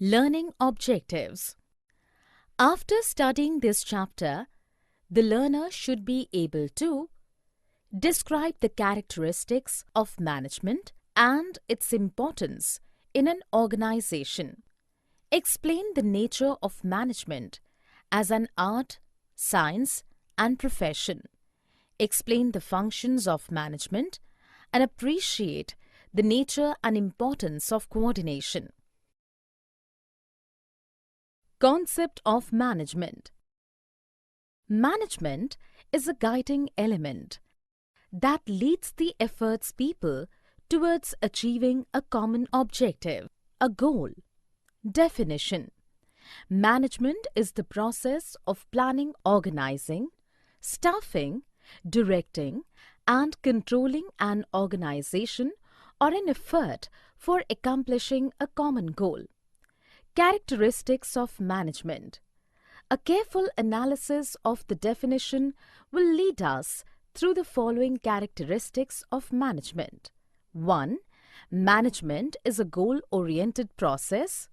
Learning objectives. After studying this chapter, the learner should be able to describe the characteristics of management and its importance in an organization. Explain the nature of management as an art, science, and profession. Explain the functions of management and appreciate the nature and importance of coordination. Concept of management. Management is a guiding element that leads the efforts people towards achieving a common objective, a goal. Definition. Management is the process of planning, organizing, staffing, directing, and controlling an organization or an effort for accomplishing a common goal. Characteristics of management. A careful analysis of the definition will lead us through the following characteristics of management. 1. Management is a goal-oriented process.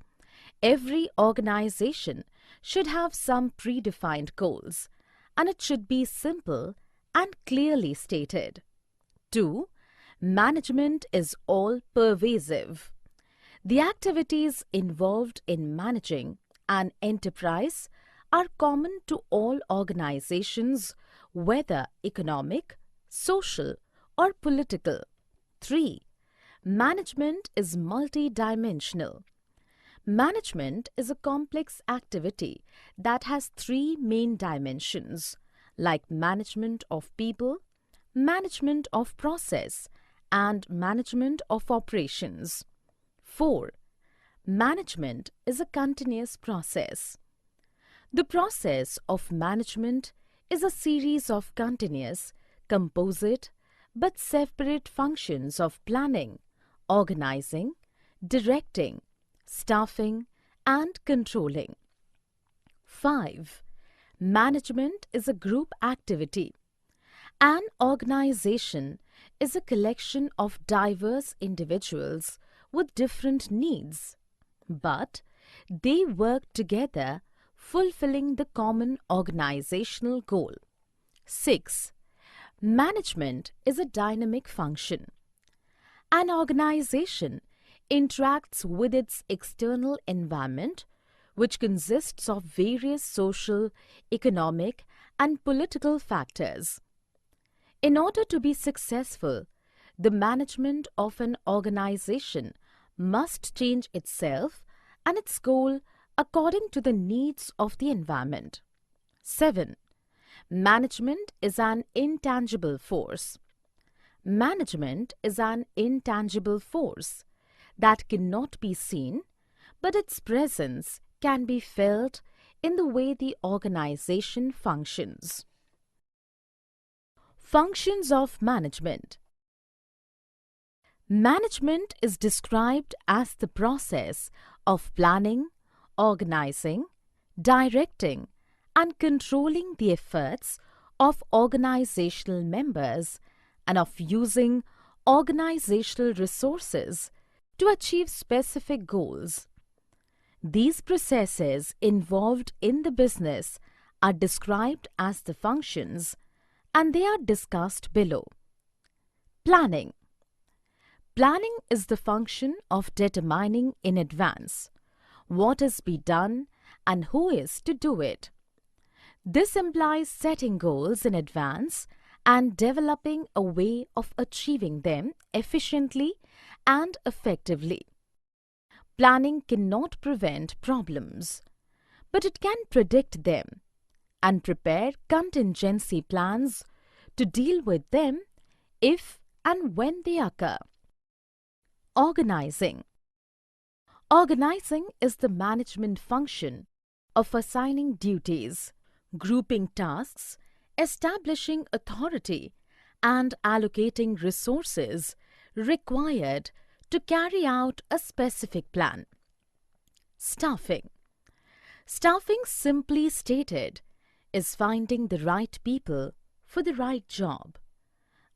Every organization should have some predefined goals, and it should be simple and clearly stated. 2. Management is all-pervasive. The activities involved in managing an enterprise are common to all organizations, whether economic, social, or political. 3. Management is multidimensional. Management is a complex activity that has three main dimensions, like management of people, management of process, and management of operations. 4. Management is a continuous process. The process of management is a series of continuous, composite, but separate functions of planning, organizing, directing, staffing, and controlling. 5. Management is a group activity. An organization is a collection of diverse individuals with different needs, but they work together, fulfilling the common organizational goal. 6. Management is a dynamic function. An organization interacts with its external environment, which consists of various social, economic, and political factors. In order to be successful, the management of an organization must change itself and its goal according to the needs of the environment. 7. Management is an intangible force. Management is an intangible force that cannot be seen, but its presence can be felt in the way the organization functions. Functions of management. Management is described as the process of planning, organizing, directing, and controlling the efforts of organizational members and of using organizational resources to achieve specific goals. These processes involved in the business are described as the functions, and they are discussed below. Planning. Planning is the function of determining in advance what is to be done and who is to do it. This implies setting goals in advance and developing a way of achieving them efficiently and effectively. Planning cannot prevent problems, but it can predict them and prepare contingency plans to deal with them if and when they occur. Organizing. Organizing is the management function of assigning duties, grouping tasks, establishing authority, and allocating resources required to carry out a specific plan. Staffing. Staffing, simply stated, is finding the right people for the right job.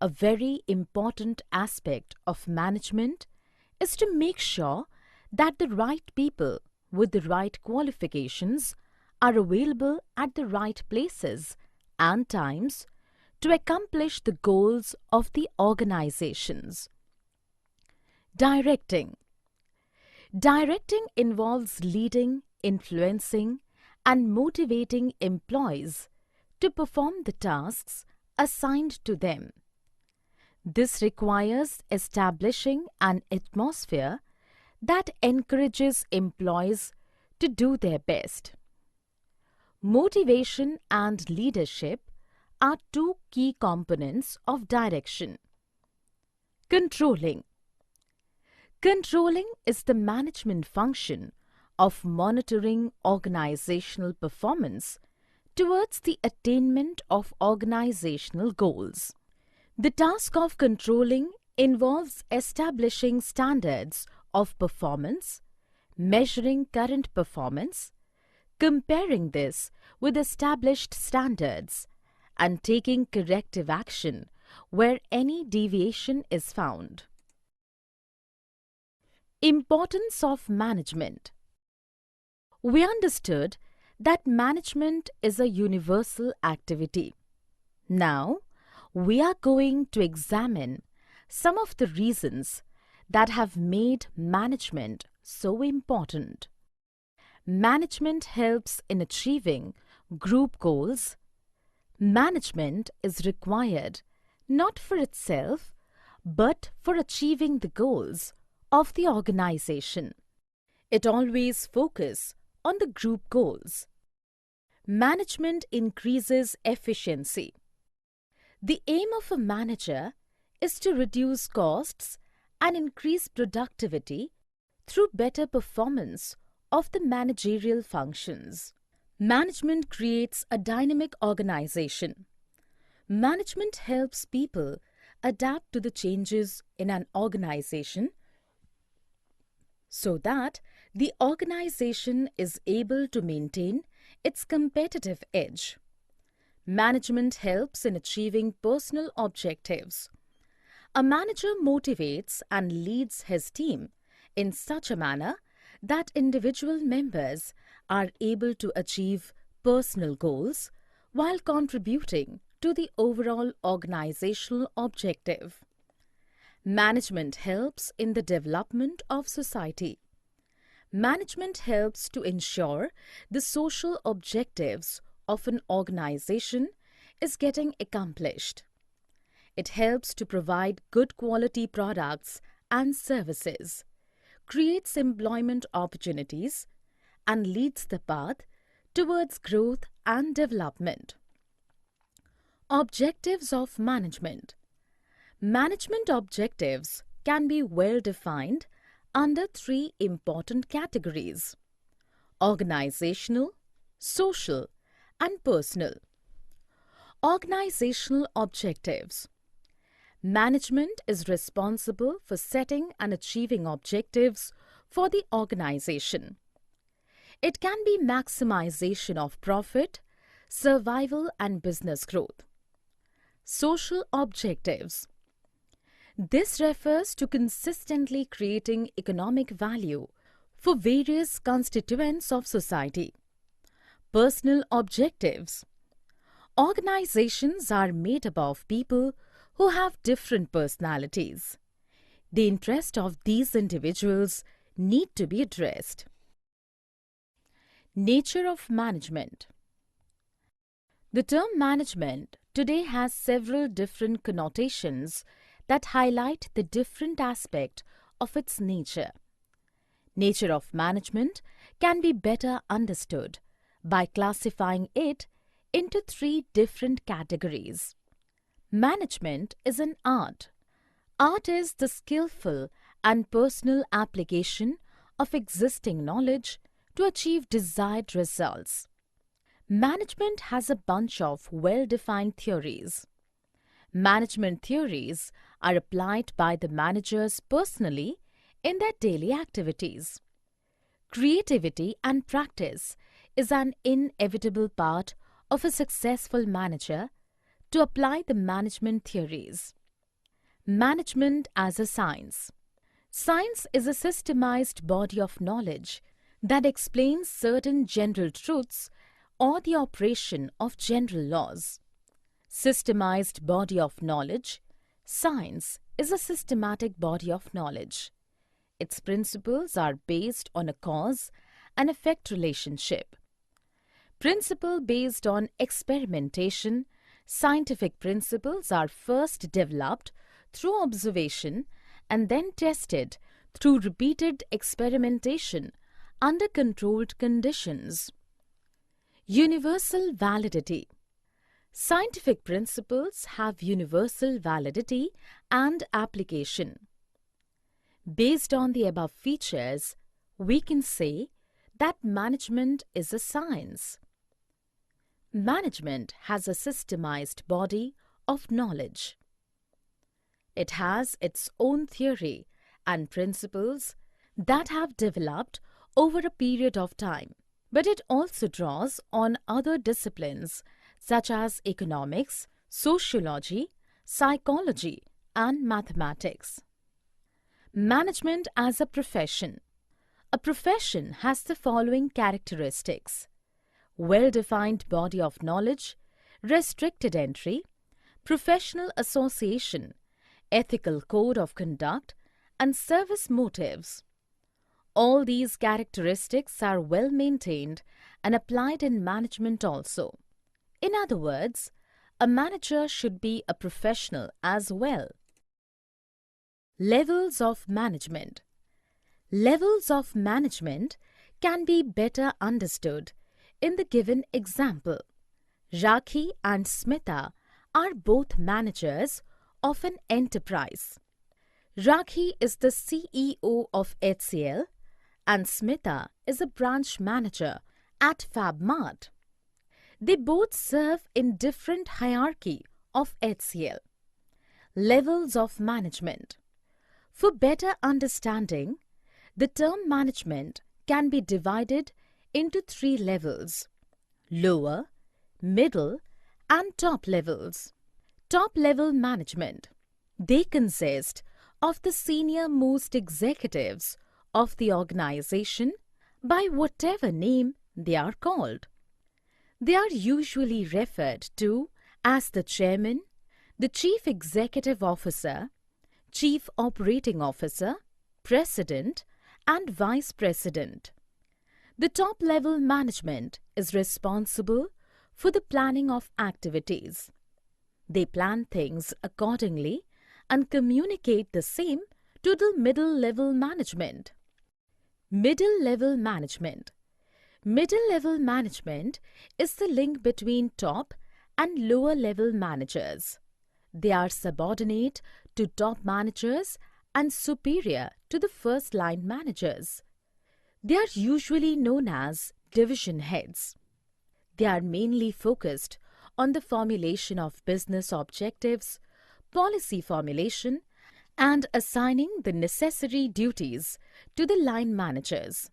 A very important aspect of management is to make sure that the right people with the right qualifications are available at the right places and times to accomplish the goals of the organizations. Directing. Directing involves leading, influencing, and motivating employees to perform the tasks assigned to them. This requires establishing an atmosphere that encourages employees to do their best. Motivation and leadership are two key components of direction. Controlling. Controlling is the management function of monitoring organizational performance towards the attainment of organizational goals. The task of controlling involves establishing standards of performance, measuring current performance, comparing this with established standards, and taking corrective action where any deviation is found. Importance of management. We understood that management is a universal activity. Now, we are going to examine some of the reasons that have made management so important. Management helps in achieving group goals. Management is required not for itself, but for achieving the goals of the organization. It always focuses on the group goals. Management increases efficiency. The aim of a manager is to reduce costs and increase productivity through better performance of the managerial functions. Management creates a dynamic organization. Management helps people adapt to the changes in an organization so that the organization is able to maintain its competitive edge. Management helps in achieving personal objectives. A manager motivates and leads his team in such a manner that individual members are able to achieve personal goals while contributing to the overall organizational objective. Management helps in the development of society. Management helps to ensure the social objectives of an organization is getting accomplished. It helps to provide good quality products and services, creates employment opportunities, and leads the path towards growth and development. Objectives of management. Management objectives can be well defined under three important categories: organizational, social, and personal. Organizational objectives. Management is responsible for setting and achieving objectives for the organization. It can be maximization of profit, survival, and business growth. Social objectives. This refers to consistently creating economic value for various constituents of society. Personal objectives. Organizations are made up of people who have different personalities. The interests of these individuals need to be addressed. Nature of management. The term management today has several different connotations that highlight the different aspect of its nature. Nature of management can be better understood by classifying it into three different categories. Management is an art. Art is the skillful and personal application of existing knowledge to achieve desired results. Management has a bunch of well-defined theories. Management theories are applied by the managers personally in their daily activities. Creativity and practice is an inevitable part of a successful manager to apply the management theories. Management as a science. Science is a systemized body of knowledge that explains certain general truths or the operation of general laws. Systemized body of knowledge. Science is a systematic body of knowledge. Its principles are based on a cause and effect relationship. Principle based on experimentation. Scientific principles are first developed through observation and then tested through repeated experimentation under controlled conditions. Universal validity. Scientific principles have universal validity and application. Based on the above features, we can say that management is a science. Management has a systemized body of knowledge. It has its own theory and principles that have developed over a period of time, but it also draws on other disciplines such as economics, sociology, psychology, and mathematics. Management as a profession. A profession has the following characteristics: well-defined body of knowledge, restricted entry, professional association, ethical code of conduct, and service motives. All these characteristics are well maintained and applied in management also. In other words, a manager should be a professional as well. Levels of management. Levels of management can be better understood in the given example. Rakhi and Smita are both managers of an enterprise. Rakhi is the CEO of HCL and Smita is a branch manager at FabMart. They both serve in different hierarchy of HCL. Levels of management. For better understanding, the term management can be divided into 3 levels: lower, middle, and top levels. Top-level management. They consist of the senior-most executives of the organization by whatever name they are called. They are usually referred to as the chairman, the chief executive officer, chief operating officer, president, and vice president. The top-level management is responsible for the planning of activities. They plan things accordingly and communicate the same to the middle-level management. Middle-level management. Middle-level management is the link between top and lower-level managers. They are subordinate to top managers and superior to the first-line managers. They are usually known as division heads. They are mainly focused on the formulation of business objectives, policy formulation, and assigning the necessary duties to the line managers.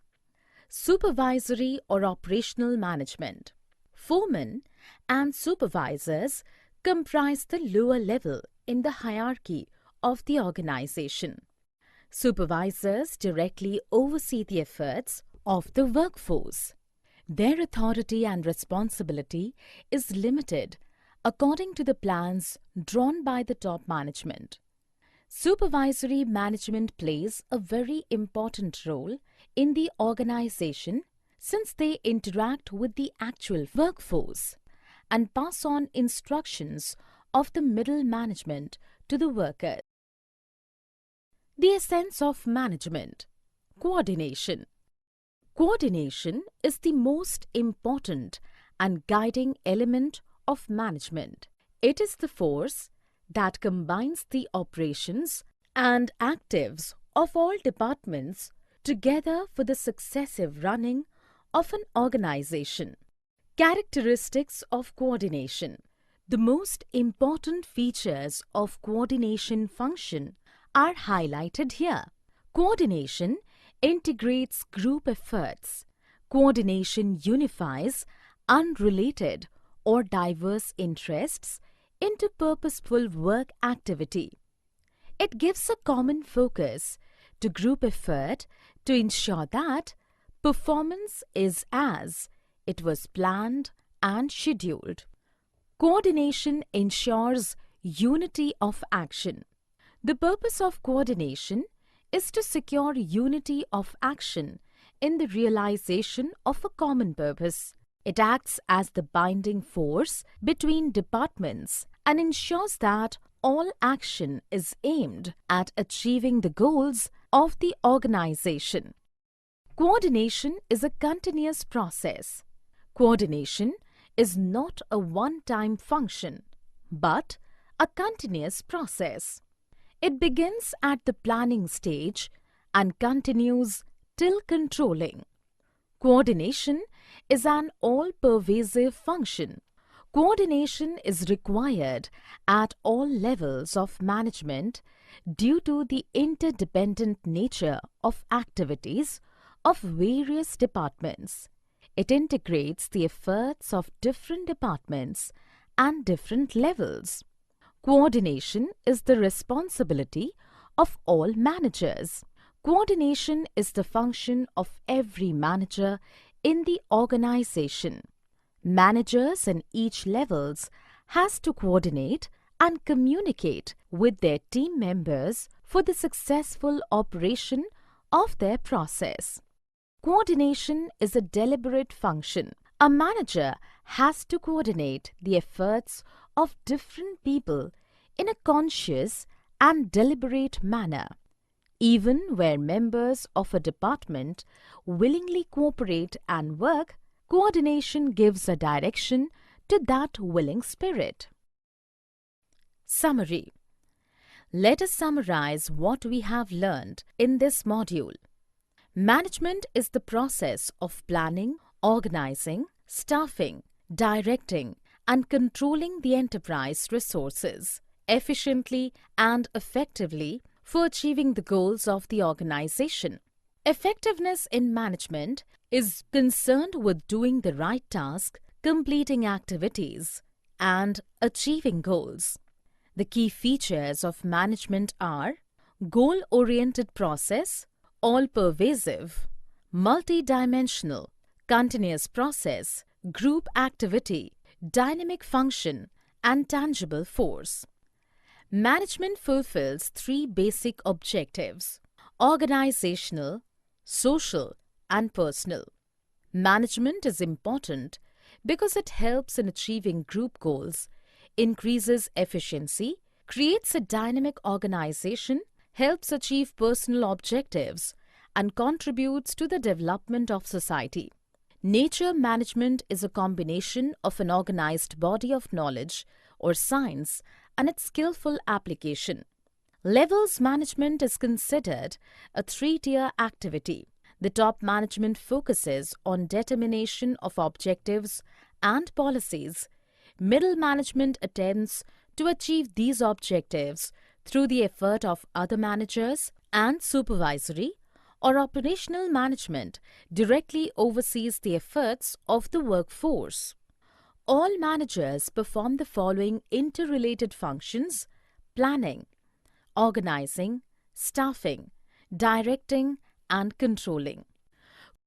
Supervisory or operational management. Foremen and supervisors comprise the lower level in the hierarchy of the organization. Supervisors directly oversee the efforts of the workforce. Their authority and responsibility is limited according to the plans drawn by the top management. Supervisory management plays a very important role in the organization since they interact with the actual workforce and pass on instructions of the middle management to the workers. The essence of management. Coordination. Coordination is the most important and guiding element of management. It is the force that combines the operations and actives of all departments together for the successive running of an organization. Characteristics of coordination. The most important features of coordination function are highlighted here. Coordination integrates group efforts. Coordination unifies unrelated or diverse interests into purposeful work activity. It gives a common focus to group effort to ensure that Performance is as it was planned and scheduled. Coordination ensures unity of action. The purpose of coordination is to secure unity of action in the realization of a common purpose. It acts as the binding force between departments and ensures that all action is aimed at achieving the goals of the organization. Coordination is a continuous process. Coordination is not a one-time function, but a continuous process. It begins at the planning stage and continues till controlling. Coordination is an all-pervasive function. Coordination is required at all levels of management due to the interdependent nature of activities of various departments. It integrates the efforts of different departments and different levels. Coordination is the responsibility of all managers. Coordination is the function of every manager in the organization. Managers in each levels has to coordinate and communicate with their team members for the successful operation of their process. Coordination is a deliberate function. A manager has to coordinate the efforts of different people in a conscious and deliberate manner. Even where members of a department willingly cooperate and work, coordination gives a direction to that willing spirit. Summary. Let us summarize what we have learned in this module. Management is the process of planning, organizing, staffing, directing, and controlling the enterprise resources efficiently and effectively for achieving the goals of the organization. Effectiveness in management is concerned with doing the right task, completing activities, and achieving goals. The key features of management are goal-oriented process, all-pervasive, multi-dimensional, continuous process, group activity, dynamic function, and tangible force. Management fulfills three basic objectives: organizational, social, and personal. Management is important because it helps in achieving group goals, increases efficiency, creates a dynamic organization, helps achieve personal objectives, and contributes to the development of society. Nature management is a combination of an organized body of knowledge or science and its skillful application. Levels management is considered a three-tier activity. The top management focuses on determination of objectives and policies. Middle management attempts to achieve these objectives through the effort of other managers, and supervisory or operational management directly oversees the efforts of the workforce. All managers perform the following interrelated functions: planning, organizing, staffing, directing, and controlling.